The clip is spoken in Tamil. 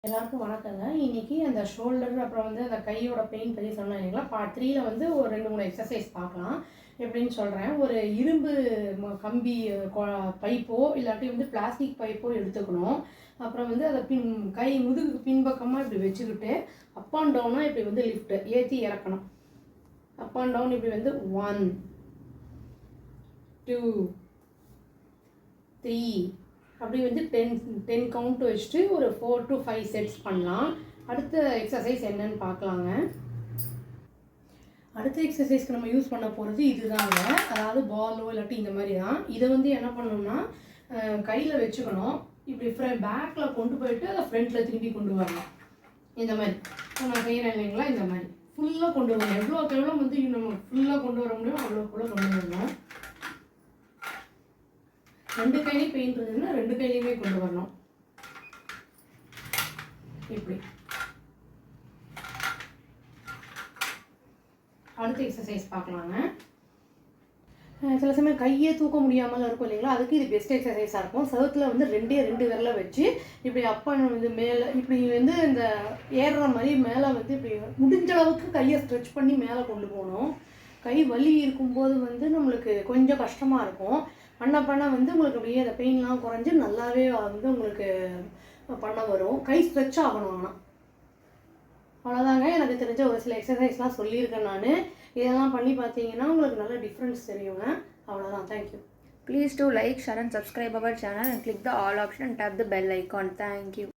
எல்லாருக்கும் வணக்கங்க. இன்னைக்கு அந்த ஷோல்டர் அப்புறம் வந்து அந்த கையோட பெயின் பற்றி சொன்னேன் இல்லைங்களா? பார்ட் 3ல வந்து ஒரு 2-3 எக்ஸசைஸ் பார்க்கலாம். எப்படின்னு சொல்கிறேன். ஒரு இரும்பு கம்பி பைப்போ இல்லாட்டி வந்து பிளாஸ்டிக் பைப்போ எடுத்துக்கணும். அப்புறம் வந்து அதை கை முதுகுக்கு பின்பக்கமாக இப்படி வச்சுக்கிட்டு அப் அண்ட் டவுனாக இப்படி வந்து லிஃப்ட்டு ஏற்றி இறக்கணும். அப் அண்ட் டவுன் இப்படி வந்து 1 2 3 அப்படி வந்து 10 கவுண்ட் வச்சுட்டு ஒரு 4 to 5 செட்ஸ் பண்ணலாம். அடுத்த எக்ஸசைஸ் என்னன்னு பார்க்கலாங்க. அடுத்த எக்ஸசைஸ்க்கு நம்ம யூஸ் பண்ண போகிறது இதுதாங்க. அதாவது பாலோ இல்லாட்டி இந்த மாதிரி தான். இதை வந்து என்ன பண்ணணும்னா கையில் வச்சுக்கணும். இப்படி பேக்கில் கொண்டு போயிட்டு அதை ஃப்ரண்ட்டில் திரும்பி கொண்டு வரணும். இந்த மாதிரி நான் செய்கிறேன் இல்லைங்களா? இந்த மாதிரி ஃபுல்லாக கொண்டு வரணும். எவ்வளோக்கு எவ்வளோ வந்து நம்ம ஃபுல்லாக கொண்டு வர முடியும் அவ்வளோக்குள்ள கொண்டு வரணும். 2 கையிலையும் பெயின் இருந்ததுன்னா 2 கையிலையுமே கொண்டு வரணும். இப்படி அடுத்த எக்ஸசைஸ் பார்க்கலாங்க. சில சமயம் கையே தூக்க முடியாமல் இருக்கும் இல்லைங்களா? அதுக்கு இது பெஸ்ட் எக்ஸசைஸாக இருக்கும். செவத்தில் வந்து 2 விரலை வச்சு இப்படி வந்து மேலே இப்படி வந்து இந்த ஏறுற மாதிரி மேலே வந்து இப்படி முடிஞ்ச அளவுக்கு கையை ஸ்ட்ரெச் பண்ணி மேலே கொண்டு போகணும். கை வலி இருக்கும்போது வந்து நம்மளுக்கு கொஞ்சம் கஷ்டமாக இருக்கும். பண்ண வந்து உங்களுக்கு அப்படியே அந்த பெயின்லாம் குறைஞ்சி நல்லாவே வந்து உங்களுக்கு பண்ண வரும். கை ஸ்ட்ரெச் ஆகணும். ஆனால் அவ்வளோதாங்க. எனக்கு தெரிஞ்ச ஒரு சில எக்ஸசைஸ்லாம் சொல்லியிருக்கேன் நான். இதெல்லாம் பண்ணி பார்த்தீங்கன்னா உங்களுக்கு நல்ல டிஃப்ரென்ஸ் தெரியுங்க. அவ்வளோதான். Thank you. Please do like, share and subscribe our channel and click the all option and tap the bell icon. Thank you.